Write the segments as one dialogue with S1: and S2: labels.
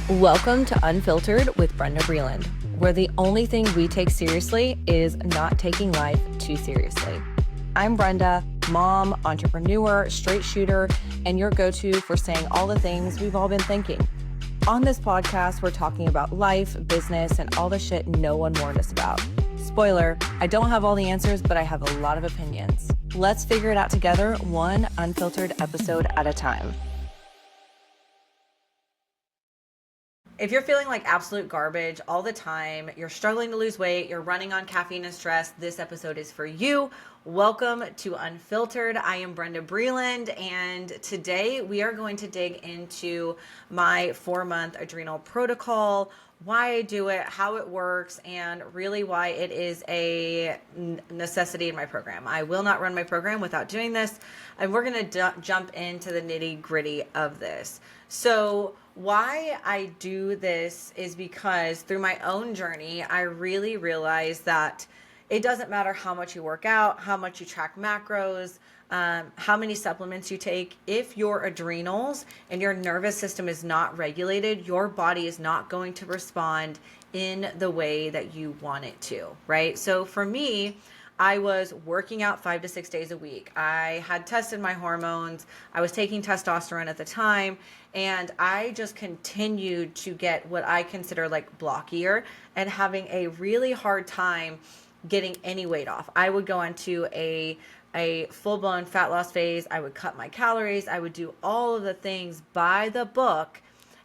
S1: Welcome to Unfiltered with Brenda Breland, where the only thing we take seriously is not taking life too seriously. I'm Brenda, mom, entrepreneur, straight shooter, and your go-to for saying all the things we've all been thinking. On this podcast, we're talking about life, business, and all the shit no one warned us about. Spoiler, I don't have all the answers, but I have a lot of opinions. Let's figure it out together, one unfiltered episode at a time. If you're feeling like absolute garbage all the time, you're struggling to lose weight, you're running on caffeine and stress, this episode is for you. Welcome to Unfiltered. I am Brenda Breland, and today we are going to dig into my 4-month adrenal protocol, why I do it, how it works, and really why it is a necessity in my program. I will not run my program without doing this, and we're going to jump into the nitty-gritty of this. So why I do this is because through my own journey, I really realized that it doesn't matter how much you work out, how much you track macros, how many supplements you take. If your adrenals and your nervous system is not regulated, your body is not going to respond in the way that you want it to, right? So for me, I was working out 5 to 6 days a week. I had tested my hormones. I was taking testosterone at the time, and I just continued to get what I consider like blockier and having a really hard time getting any weight off. I would go into a full-blown fat loss phase. I would cut my calories. I would do all of the things by the book,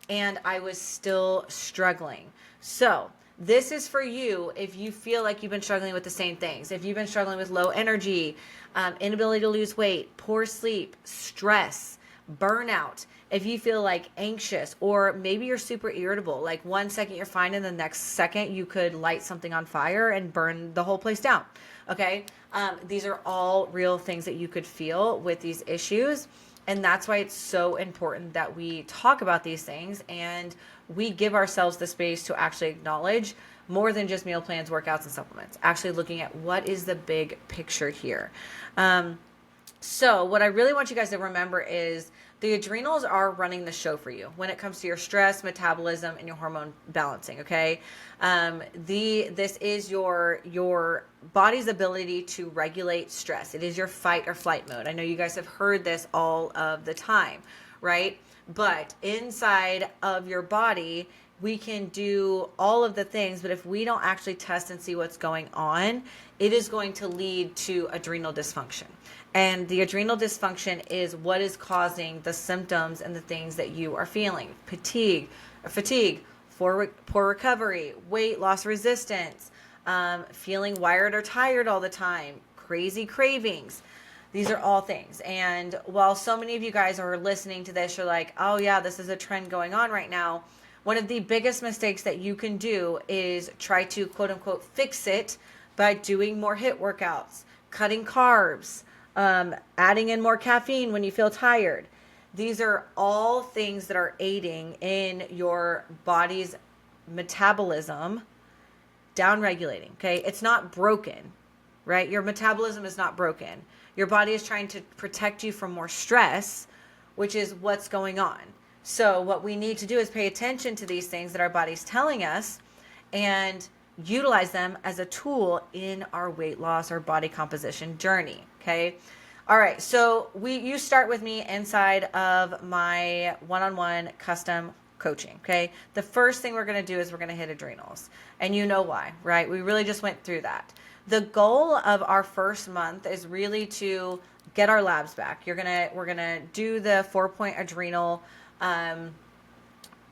S1: and I was still struggling. So this is for you if you feel like you've been struggling with the same things. If you've been struggling with low energy, inability to lose weight, poor sleep, stress, burnout, if you feel like anxious, or maybe you're super irritable, like 1 second you're fine and the next second you could light something on fire and burn the whole place down. Okay. These are all real things that you could feel with these issues. And that's why it's so important that we talk about these things and we give ourselves the space to actually acknowledge more than just meal plans, workouts, and supplements, actually looking at what is the big picture here. So what I really want you guys to remember is the adrenals are running the show for you when it comes to your stress, metabolism, and your hormone balancing. Okay. This is your body's ability to regulate stress. It is your fight or flight mode. I know you guys have heard this all of the time, right? But inside of your body, we can do all of the things, but if we don't actually test and see what's going on, it is going to lead to adrenal dysfunction. And the adrenal dysfunction is what is causing the symptoms and the things that you are feeling. Fatigue, poor recovery, weight loss resistance, feeling wired or tired all the time, crazy cravings. These are all things. And while so many of you guys are listening to this, you're like, oh yeah, this is a trend going on right now. One of the biggest mistakes that you can do is try to quote unquote fix it by doing more HIIT workouts, cutting carbs, adding in more caffeine when you feel tired. These are all things that are aiding in your body's metabolism downregulating. Okay. It's not broken, right? Your metabolism is not broken. Your body is trying to protect you from more stress, which is what's going on. So what we need to do is pay attention to these things that our body's telling us and utilize them as a tool in our weight loss or body composition journey. Okay. All right. So you start with me inside of my one-on-one custom coaching. Okay. The first thing we're going to do is we're going to hit adrenals, and you know why, right? We really just went through that. The goal of our first month is really to get our labs back. We're going to do the 4-point adrenal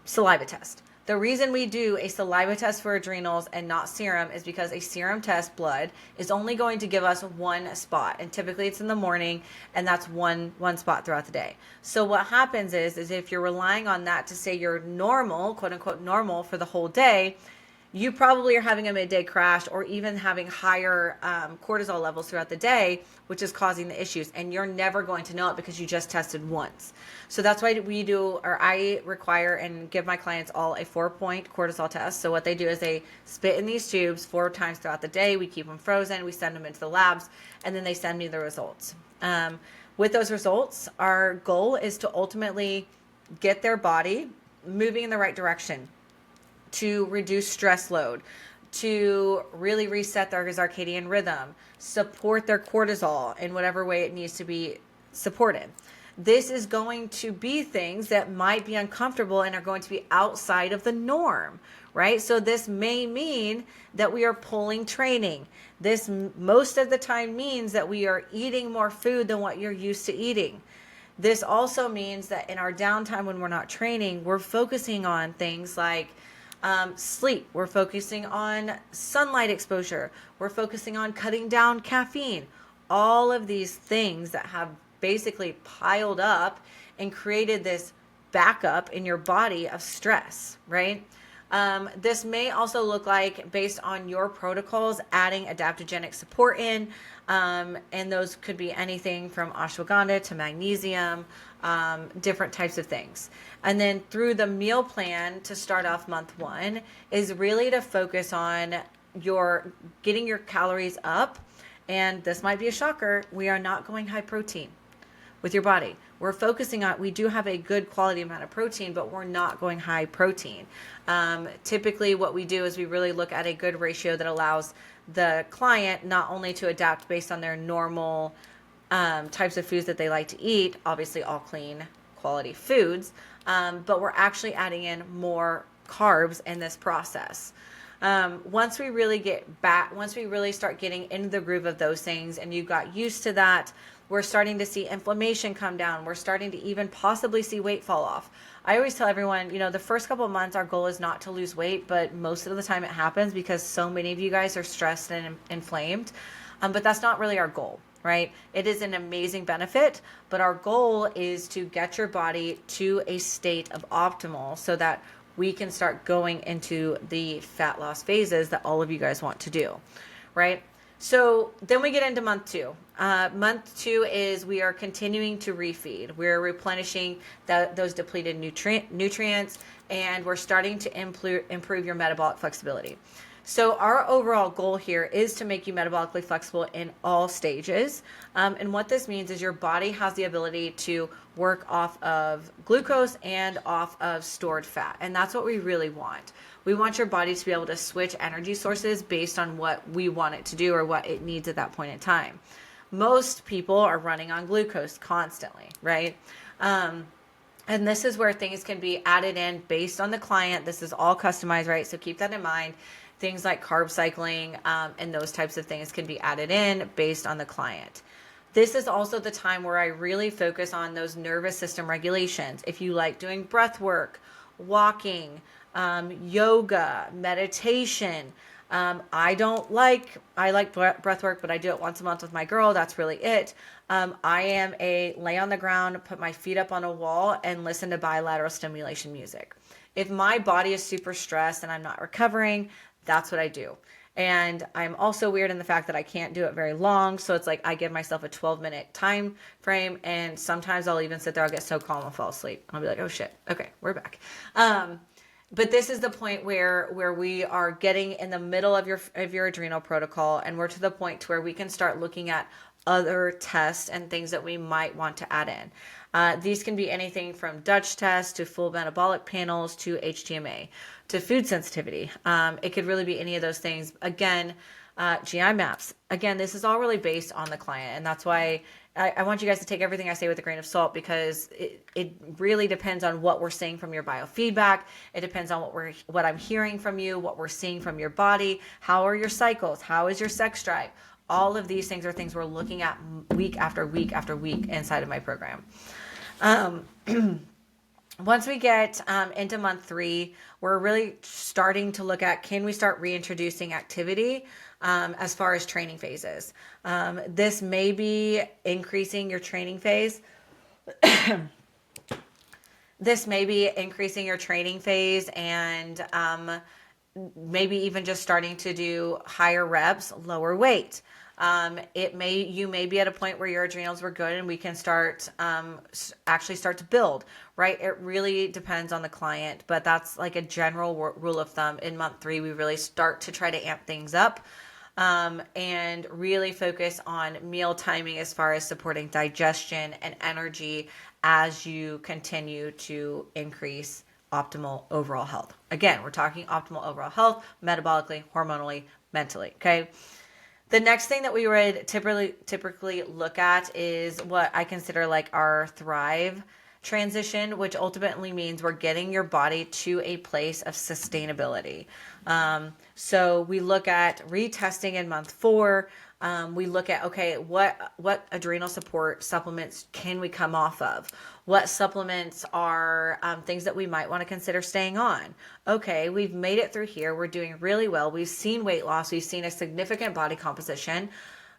S1: saliva test. The reason we do a saliva test for adrenals and not serum is because a serum test blood is only going to give us one spot, and typically it's in the morning, and that's one spot throughout the day. So what happens is if you're relying on that to say you're normal, quote unquote normal, for the whole day, you probably are having a midday crash or even having higher cortisol levels throughout the day, which is causing the issues. And you're never going to know it because you just tested once. So that's why I require and give my clients all a 4-point cortisol test. So what they do is they spit in these tubes 4 times throughout the day. We keep them frozen. We send them into the labs, and then they send me the results. With those results, our goal is to ultimately get their body moving in the right direction, to reduce stress load, to really reset their circadian rhythm, support their cortisol in whatever way it needs to be supported. This is going to be things that might be uncomfortable and are going to be outside of the norm, right? So this may mean that we are pulling training. This most of the time means that we are eating more food than what you're used to eating. This also means that in our downtime when we're not training, we're focusing on things like sleep. We're focusing on sunlight exposure. We're focusing on cutting down caffeine. All of these things that have basically piled up and created this backup in your body of stress, right? This may also look like, based on your protocols, adding adaptogenic support in, and those could be anything from ashwagandha to magnesium, different types of things. And then through the meal plan to start off month 1 is really to focus on your getting your calories up. And this might be a shocker, we are not going high protein with your body. We're focusing on, we do have a good quality amount of protein, but we're not going high protein. Typically what we do is we really look at a good ratio that allows the client not only to adapt based on their normal types of foods that they like to eat, obviously all clean quality foods, but we're actually adding in more carbs in this process. Once we really start getting into the groove of those things and you got used to that, we're starting to see inflammation come down. We're starting to even possibly see weight fall off. I always tell everyone, the first couple of months, our goal is not to lose weight, but most of the time it happens because so many of you guys are stressed and inflamed. But that's not really our goal, right? It is an amazing benefit, but our goal is to get your body to a state of optimal so that we can start going into the fat loss phases that all of you guys want to do, right? So then we get into month 2. Month 2 is we are continuing to refeed. We're replenishing those depleted nutrients, and we're starting to improve your metabolic flexibility. So our overall goal here is to make you metabolically flexible in all stages. And what this means is your body has the ability to work off of glucose and off of stored fat. And that's what we really want. We want your body to be able to switch energy sources based on what we want it to do or what it needs at that point in time. Most people are running on glucose constantly, right? And this is where things can be added in based on the client. This is all customized, right? So keep that in mind. Things like carb cycling and those types of things can be added in based on the client. This is also the time where I really focus on those nervous system regulations. If you like doing breath work, walking, yoga, meditation, I like breath work, but I do it once a month with my girl. That's really it. I am a lay on the ground, put my feet up on a wall and listen to bilateral stimulation music. If my body is super stressed and I'm not recovering, that's what I do. And I'm also weird in the fact that I can't do it very long. So it's like I give myself a 12-minute time frame. And sometimes I'll even sit there, I'll get so calm, I'll fall asleep. I'll be like, oh shit, okay, we're back. But this is the point where we are getting in the middle of your adrenal protocol, and we're to the point to where we can start looking at other tests and things that we might want to add in. These can be anything from Dutch tests to full metabolic panels to HTMA to food sensitivity. It could really be any of those things. Again, GI maps. Again, this is all really based on the client, and that's why I want you guys to take everything I say with a grain of salt, because it really depends on what we're seeing from your biofeedback. It depends on what I'm hearing from you, what we're seeing from your body. How are your cycles? How is your sex drive? All of these things are things we're looking at week after week after week inside of my program. Once we get into month 3, we're really starting to look at, can we start reintroducing activity as far as training phases? This may be increasing your training phase. This may be increasing your training phase and maybe even just starting to do higher reps, lower weight. You may be at a point where your adrenals were good and we can start to build, right? It really depends on the client, but that's like a general rule of thumb. In month 3, we really start to try to amp things up. and really focus on meal timing as far as supporting digestion and energy as you continue to increase optimal overall health. Again, we're talking optimal overall health, metabolically, hormonally, mentally. Okay. The next thing that we would typically look at is what I consider like our thrive transition, which ultimately means we're getting your body to a place of sustainability. So we look at retesting in month 4. We look at, okay, what adrenal support supplements can we come off of? What supplements are things that we might want to consider staying on? Okay, we've made it through here. We're doing really well. We've seen weight loss. We've seen a significant body composition.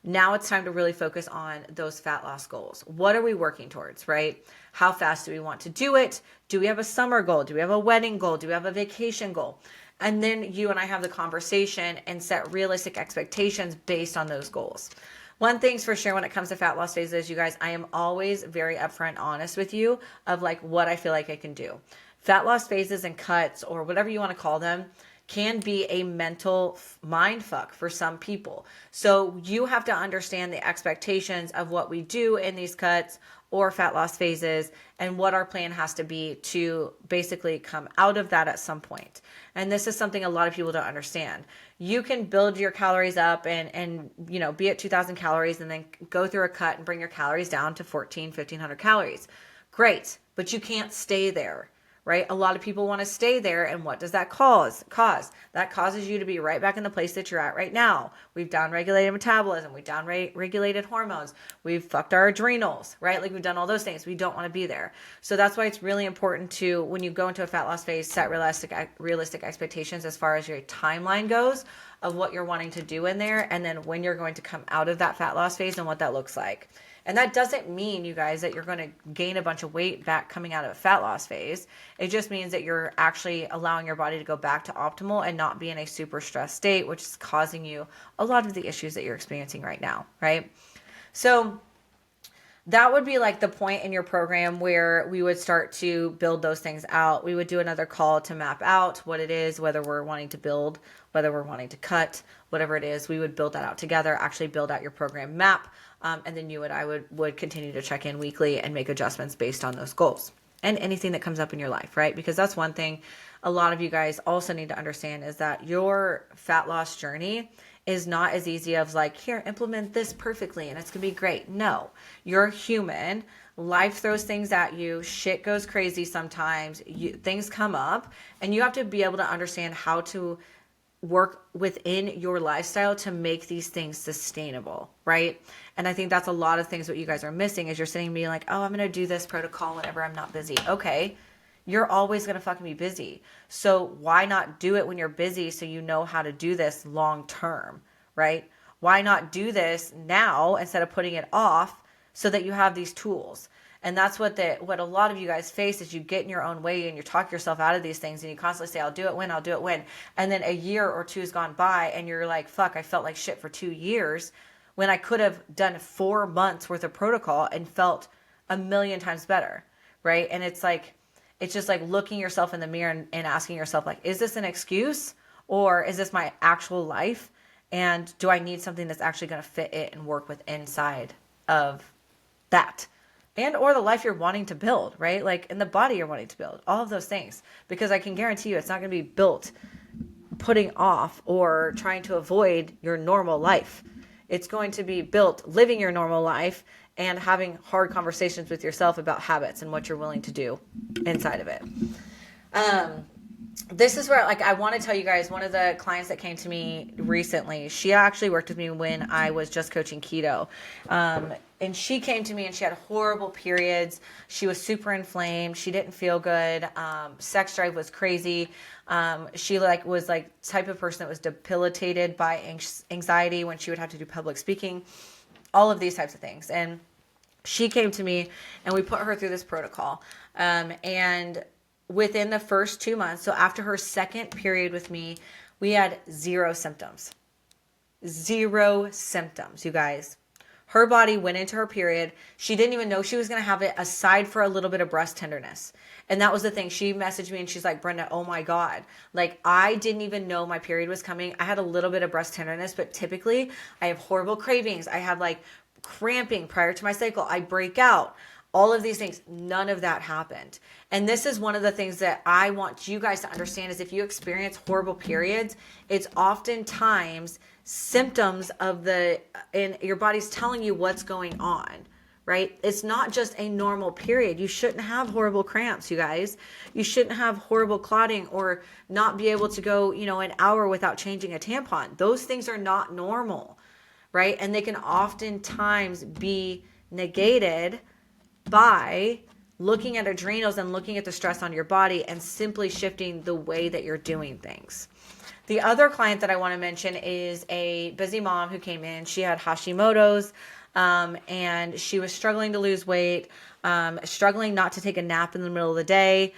S1: Now it's time to really focus on those fat loss goals. What are we working towards, right? How fast do we want to do it? Do we have a summer goal? Do we have a wedding goal? Do we have a vacation goal? And then you and I have the conversation and set realistic expectations based on those goals. One thing's for sure when it comes to fat loss phases, you guys, I am always very upfront and honest with you of like what I feel like I can do. Fat loss phases and cuts, or whatever you want to call them, can be a mental mind fuck for some people. So you have to understand the expectations of what we do in these cuts or fat loss phases and what our plan has to be to basically come out of that at some point. And this is something a lot of people don't understand. You can build your calories up and you know, be at 2,000 calories and then go through a cut and bring your calories down to 1,500 calories. Great, but you can't stay there. Right? A lot of people want to stay there. And what does that cause? That causes you to be right back in the place that you're at right now. We've downregulated metabolism. We've downregulated hormones. We've fucked our adrenals, right? Like we've done all those things. We don't want to be there. So that's why it's really important to, when you go into a fat loss phase, set realistic expectations as far as your timeline goes of what you're wanting to do in there. And then when you're going to come out of that fat loss phase and what that looks like. And that doesn't mean, you guys, that you're going to gain a bunch of weight back coming out of a fat loss phase. It just means that you're actually allowing your body to go back to optimal and not be in a super stressed state, which is causing you a lot of the issues that you're experiencing right now, right? So that would be like the point in your program where we would start to build those things out. We would do another call to map out what it is, whether we're wanting to build, whether we're wanting to cut, whatever it is. We would build that out together, actually build out your program map. And then you and I would continue to check in weekly and make adjustments based on those goals and anything that comes up in your life, right? Because that's one thing a lot of you guys also need to understand is that your fat loss journey is not as easy as like, here, implement this perfectly and it's going to be great. No, you're human. Life throws things at you. Shit goes crazy sometimes. Things come up and you have to be able to understand how to work within your lifestyle to make these things sustainable, right? And I think that's a lot of things what you guys are missing is you're sitting and being like, oh, I'm going to do this protocol whenever I'm not busy. Okay, you're always going to fucking be busy. So why not do it when you're busy so you know how to do this long term, right? Why not do this now instead of putting it off so that you have these tools? And that's what a lot of you guys face is you get in your own way and you talk yourself out of these things and you constantly say, I'll do it when. And then a year or two has gone by and you're like, fuck, I felt like shit for 2 years when I could have done 4 months worth of protocol and felt a million times better, right? And it's just like looking yourself in the mirror and asking yourself, like, is this an excuse or is this my actual life? And do I need something that's actually going to fit it and work with inside of that? And or the life you're wanting to build, right? Like in the body you're wanting to build, all of those things. Because I can guarantee you it's not going to be built putting off or trying to avoid your normal life. It's going to be built living your normal life and having hard conversations with yourself about habits and what you're willing to do inside of it. This is where, like, I want to tell you guys, one of the clients that came to me recently, she actually worked with me when I was just coaching keto. And she came to me and she had horrible periods. She was super inflamed. She didn't feel good. Sex drive was crazy. She was type of person that was debilitated by anxiety when she would have to do public speaking, all of these types of things. And she came to me and we put her through this protocol. And within the first 2 months, so after her second period with me, we had 0 symptoms. 0 symptoms, you guys. Her body went into her period. She didn't even know she was going to have it, aside for a little bit of breast tenderness. And that was the thing. She messaged me and she's like, Brenda, oh my God. Like, I didn't even know my period was coming. I had a little bit of breast tenderness, but typically I have horrible cravings. I have like cramping prior to my cycle. I break out. All of these things, none of that happened. And this is one of the things that I want you guys to understand is if you experience horrible periods, it's oftentimes symptoms of and your body's telling you what's going on, right? It's not just a normal period. You shouldn't have horrible cramps, you guys. You shouldn't have horrible clotting or not be able to go, an hour without changing a tampon. Those things are not normal, right? And they can oftentimes be negated by looking at adrenals and looking at the stress on your body and simply shifting the way that you're doing things. The other client that I want to mention is a busy mom who came in. She had Hashimoto's, and she was struggling to lose weight, struggling not to take a nap in the middle of the day.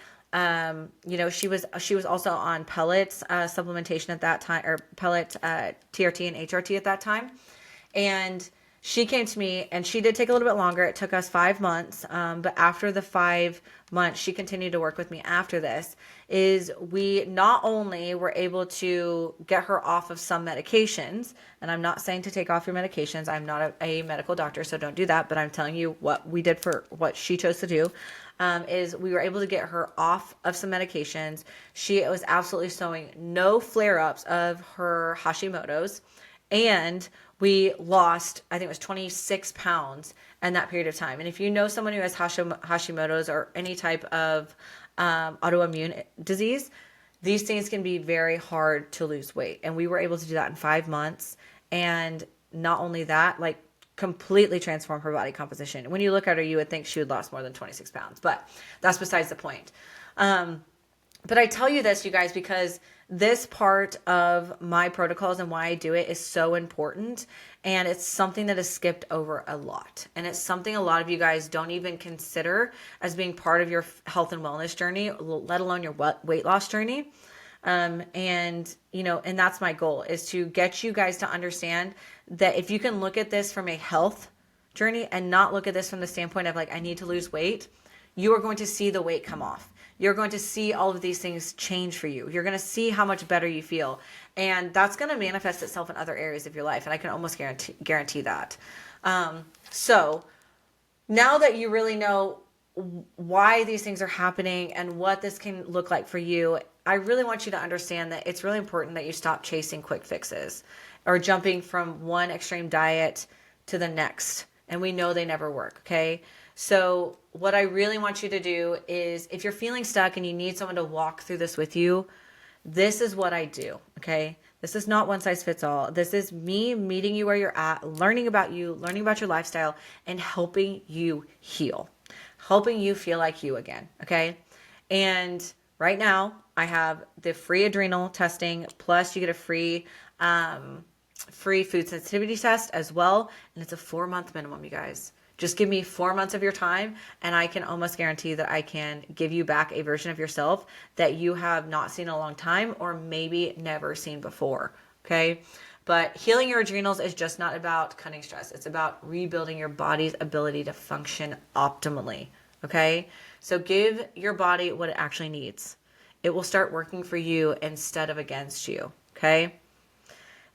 S1: She was also on pellets, supplementation at that time, or pellet, TRT and HRT at that time. And she came to me and she did take a little bit longer. It took us 5 months. But after the 5 months, she continued to work with me after this, is we not only were able to get her off of some medications, and I'm not saying to take off your medications. I'm not a medical doctor, so don't do that. But I'm telling you what we did for what she chose to do, is we were able to get her off of some medications. She was absolutely showing no flare-ups of her Hashimoto's. And we lost, I think it was 26 pounds in that period of time. And if you know someone who has Hashimoto's or any type of autoimmune disease, these things can be very hard to lose weight. And we were able to do that in 5 months. And not only that, like completely transform her body composition. When you look at her, you would think she would lost more than 26 pounds, but that's besides the point. But I tell you this, you guys, because this part of my protocols and why I do it is so important. And it's something that is skipped over a lot. And it's something a lot of you guys don't even consider as being part of your health and wellness journey, let alone your weight loss journey. And that's my goal, is to get you guys to understand that if you can look at this from a health journey and not look at this from the standpoint of like, I need to lose weight, you are going to see the weight come off. You're going to see all of these things change for you. You're going to see how much better you feel. And that's going to manifest itself in other areas of your life. And I can almost guarantee that. So now that you really know why these things are happening and what this can look like for you, I really want you to understand that it's really important that you stop chasing quick fixes or jumping from one extreme diet to the next. And we know they never work, okay? So what I really want you to do is, if you're feeling stuck and you need someone to walk through this with you, this is what I do, okay? This is not one size fits all. This is me meeting you where you're at, learning about you, learning about your lifestyle, and helping you heal, helping you feel like you again, okay? And right now, I have the free adrenal testing, plus you get a free food sensitivity test as well, and it's a 4-month minimum, you guys. Just give me 4 months of your time, and I can almost guarantee that I can give you back a version of yourself that you have not seen in a long time or maybe never seen before, okay? But healing your adrenals is just not about cutting stress. It's about rebuilding your body's ability to function optimally, okay? So give your body what it actually needs. It will start working for you instead of against you, okay?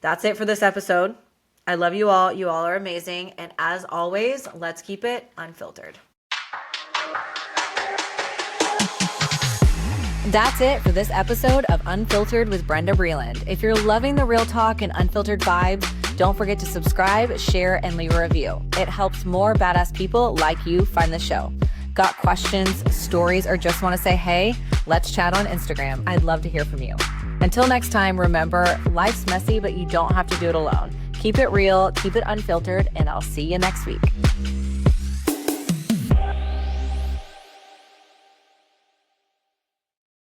S1: That's it for this episode. I love you all. You all are amazing. And as always, let's keep it unfiltered. That's it for this episode of Unfiltered with Brenda Breland. If you're loving the real talk and unfiltered vibes, don't forget to subscribe, share, and leave a review. It helps more badass people like you find the show. Got questions, stories, or just want to say hey? Let's chat on Instagram. I'd love to hear from you. Until next time, remember, life's messy, but you don't have to do it alone. Keep it real, keep it unfiltered, and I'll see you next week.